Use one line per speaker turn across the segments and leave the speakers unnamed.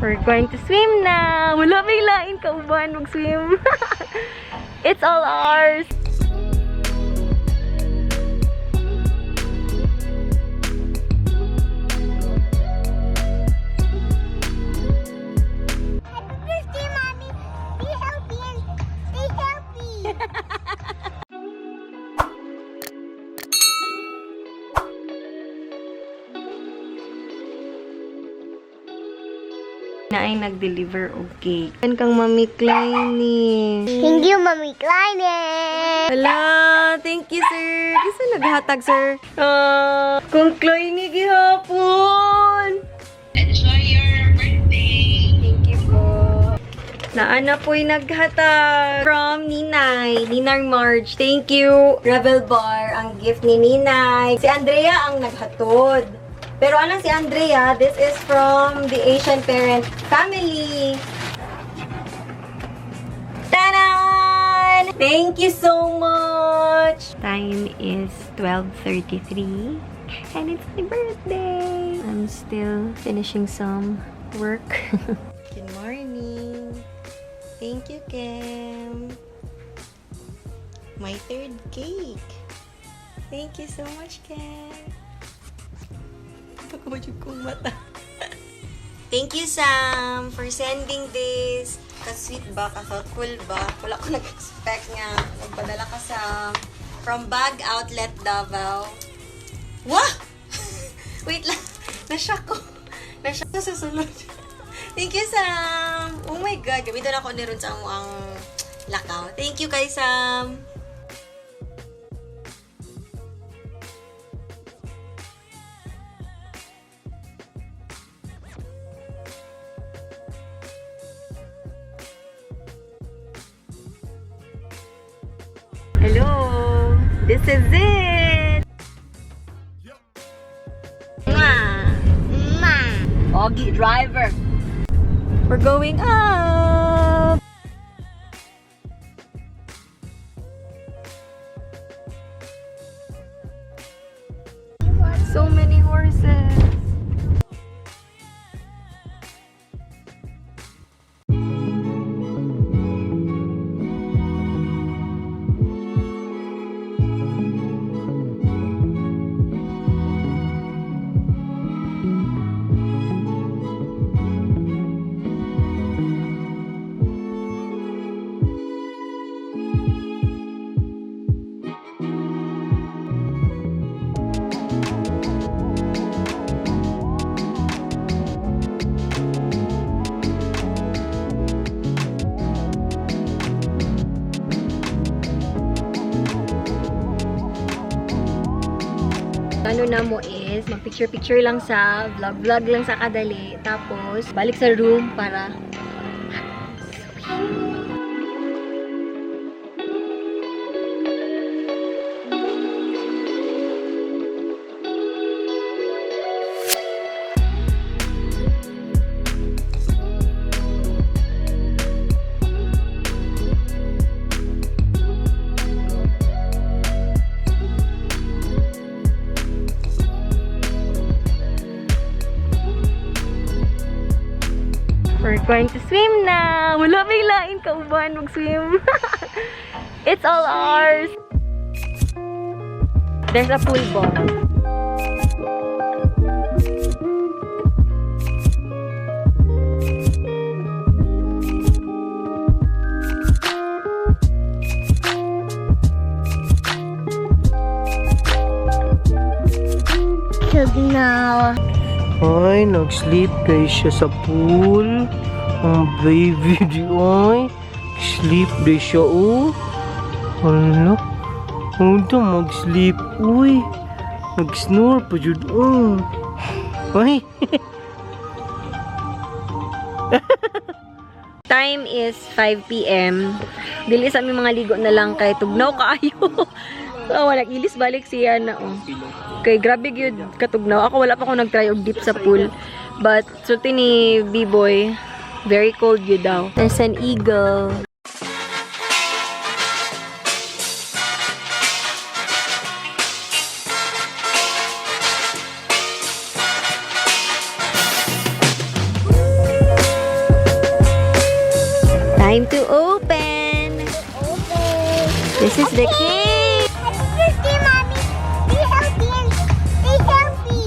We're going to swim now. Wala may lain kauban mag-swim. It's all ours. Na ay nag-deliver og cake. Yan kang Mami Kleiny.
Thank you, Mommy Kleine.
Hala, thank you, sir. Kasi naghatag, sir. Kung Kleiny gihapon.
Enjoy your birthday.
Thank you po. Naana po'y naghatag from Ninay. Ninang Marge. Thank you. Rebel Bar, ang gift ni Ninay. Si Andrea ang naghatod. Pero anong si Andrea, this is from the Asian parent family. Tanan! Thank you so much! Time is 12:33 and it's my birthday. I'm still finishing some work. Good morning. Thank you, Kim. My third cake. Thank you so much, Kim. Thank you, Sam, for sending this. Ka-sweet ba? Ka-thoughtful ba? Wala ko nag-expect nga. Nagpadala ka, Sam. From Bag Outlet Davao. Wah! Wait lang. Na-shock ko. Na-shock ko sa sunod. Thank you, Sam. Oh my God. Gamitin ako ni Ron sa ang lakaw. Thank you kay Sam. Hello, this is it. Augie driver. We're going up. So many horses. Ano na mo is, mag-picture-picture lang sa vlog lang sa kadali. Tapos, balik sa room para we're going to swim now. Wala may lain kauban mag-swim. It's all ours. There's a pool ball.
Now.
Ay, nag-sleep guys siya sa pool. Ang baby di ay. Sleep di siya oh. Ano? Ano mag-sleep? Uy. Nag-snore pa jud oh. Ay.
Time is 5 p.m. Dili sa aming mga ligo na lang kay tugnaw kaayo. Wala ilis balik siya na oh. Kay grabe gyud katugnaw. Ako wala pa ako nag-try og dip sa pool. But sulti ni B-boy, very cold gyud daw. There's an eagle. Time to open. This is the cake.
Happy birthday, Mommy. Be healthy and stay healthy.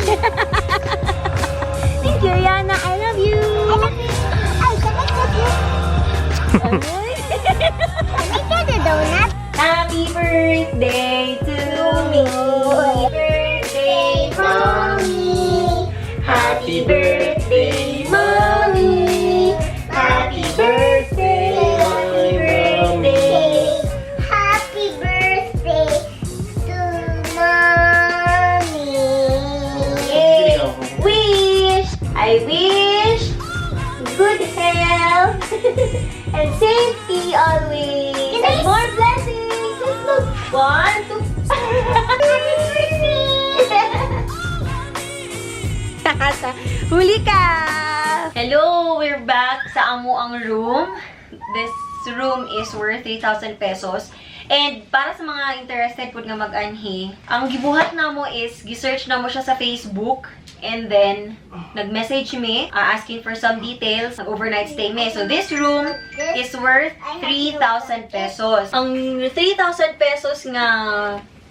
Thank you, Yana. I love you.
I love you. Oh, can I get you? Can I get a donut?
Happy birthday to me. Birthday, mommy. Happy birthday, mommy. Happy birthday, happy birthday.
Happy birthday to Mommy.
Yay. I wish good health and safety always. And more blessings. Let's look. 1, 2.
Happy birthday.
Huli ka! Hello! We're back sa amo ang room. This room is worth 3,000 pesos. And para sa mga interested po nga mag-anhi, ang gibuhat na mo is, gisearch na mo siya sa Facebook. And then, nag-message me, asking for some details. Nag-overnight stay me. So, this room is worth 3,000 pesos. Ang 3,000 pesos nga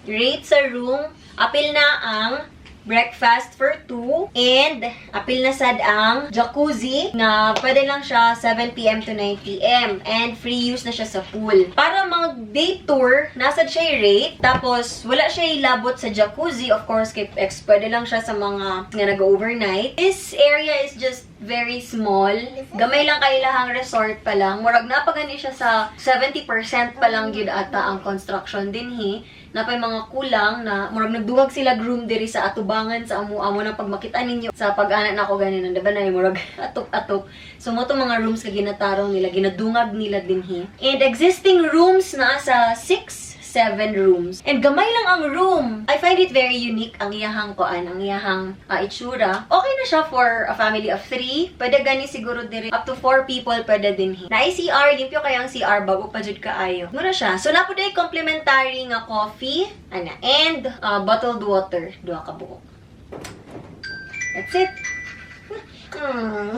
rate sa room, apil na ang breakfast for 2 and apil na sad ang jacuzzi na pwede lang siya 7 p.m. to 9 p.m. and free use na siya sa pool. Para mag-day tour, nasa siya yung rate, tapos wala siya ilabot sa jacuzzi, of course, kay pwede lang siya sa mga nga nag-overnight. This area is just very small. Gamay lang kailahang resort pa lang. Murag napagani siya sa 70% pa lang yun ata ang construction dinhi. Napay mga kulang na murag nagdungag sila groom diri sa atubangan sa amo na pag makita ninyo sa pag-anak nako ganin diba na murag atok-atok. So mo mga rooms ka ginatarong nila, ginadungag nila dinhi. And existing rooms na sa 6-7 rooms. And gamay lang ang room. I find it very unique ang iyahang kuan, ang iyahang itsura. Okay na siya for a family of 3. Pwede gani siguro diri up to 4 people pwede dinhi. Na CR, limpyo kayang CR bago pa jud kaayo. Mura siya. So napo day complimentary nga coffee, ana, and bottled water, duha ka buok. That's it.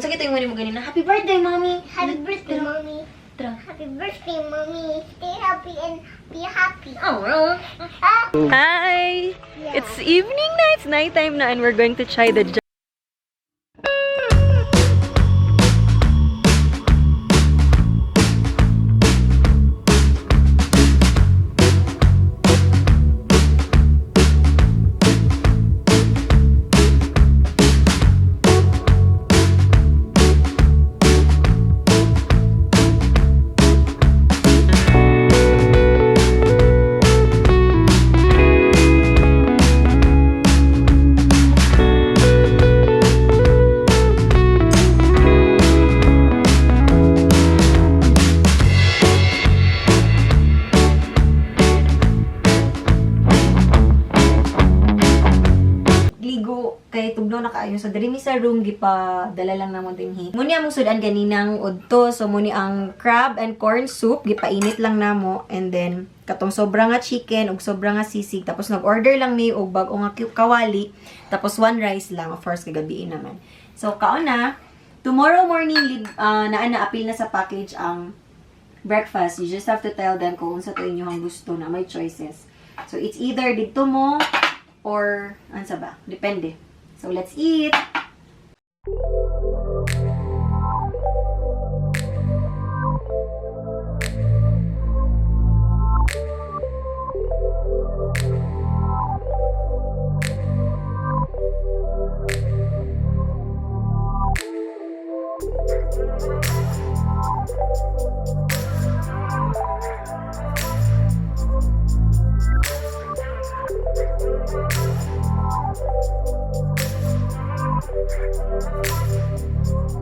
Sakit yung mo ganina. Happy birthday, mommy.
Happy birthday, Mommy.
Tra.
Happy birthday, Mommy. Stay happy and be happy.
Oh.
Ah,
Hi!
yeah.
It's evening na, it's nighttime na, and we're going to try the kay tugno na kaayo so diri mi sa room gipa dala lang namo dinhi. Muni among sudan ganinang udto, so muni ang crab and corn soup gipainit lang namo, and then katong sobra nga chicken ug sobra nga sisig, tapos nag-order lang mi og bag-o nga kawali, tapos 1 rice lang, of course kagabiin naman. So kaon na tomorrow morning apil na sa package ang breakfast. You just have to tell them kung unsa to inyong gusto, na may choices. So it's either dito mo or ansa ba, depende. So let's eat.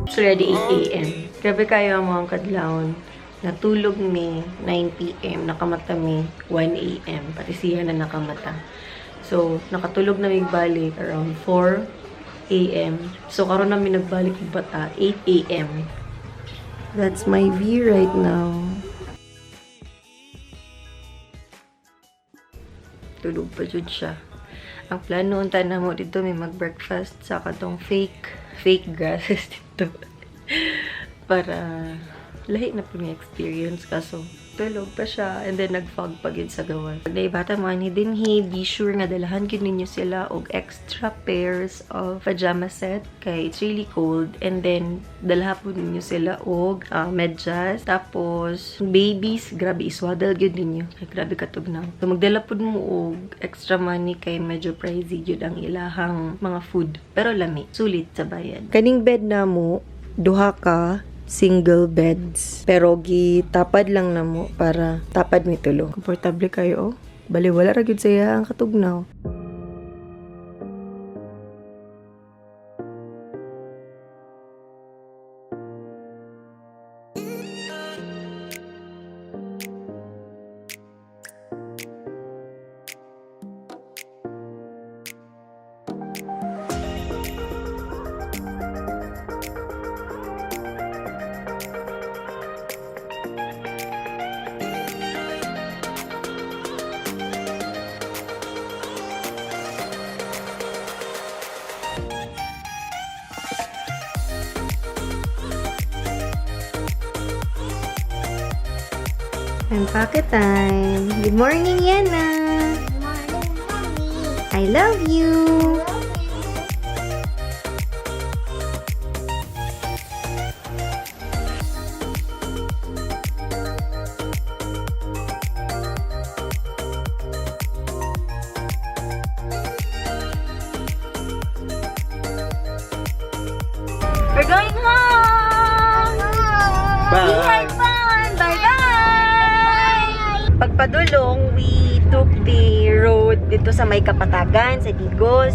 It's already 8 a.m. Grabe kayo ang mga kadlawon. Natulog mi 9 p.m. Nakamata mi 1 a.m. Pati siya na nakamata. So, nakatulog na mi balik around 4 a.m. So, karon na mi nagbalik bata 8 a.m. That's my view right now. Tulog pa jud siya. Ang plano unta na mo dito may mag-breakfast sa katong fake grasses dito. Para
lahi na po yung experience kaso tulog pa siya and then nag-fog pa gid sa gawas. Pag naibata man, be sure nga dalahan gid ninyo sila og extra pairs of pajama set kay it's really cold and then dalahan po ninyo sila og medyas. Tapos babies, grabe iswaddle gid ninyo kay grabe katugnaw. So magdala pud mo og extra money kay medyo pricey jud ang ilahang mga food pero lami, sulit sa bayad. Kaning bed na mo duha ka single beds. Pero gitapad lang na mo para tapad mi tulo. Komportable kayo, oh. Bali, wala ra gyud saya ang katugnaw. And pocket time. Good morning, Yana.
Morning, Mommy.
I love you. We're going home. We had fun. Bye-bye. Pagpadulong, we took the road dito sa may Kapatagan, sa Digos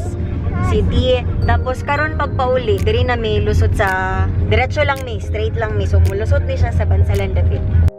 City. Tapos karon pagpauli, diri na may lusot sa diretso lang mi, straight lang mi. So mulusot ni siya sa Bansalan David.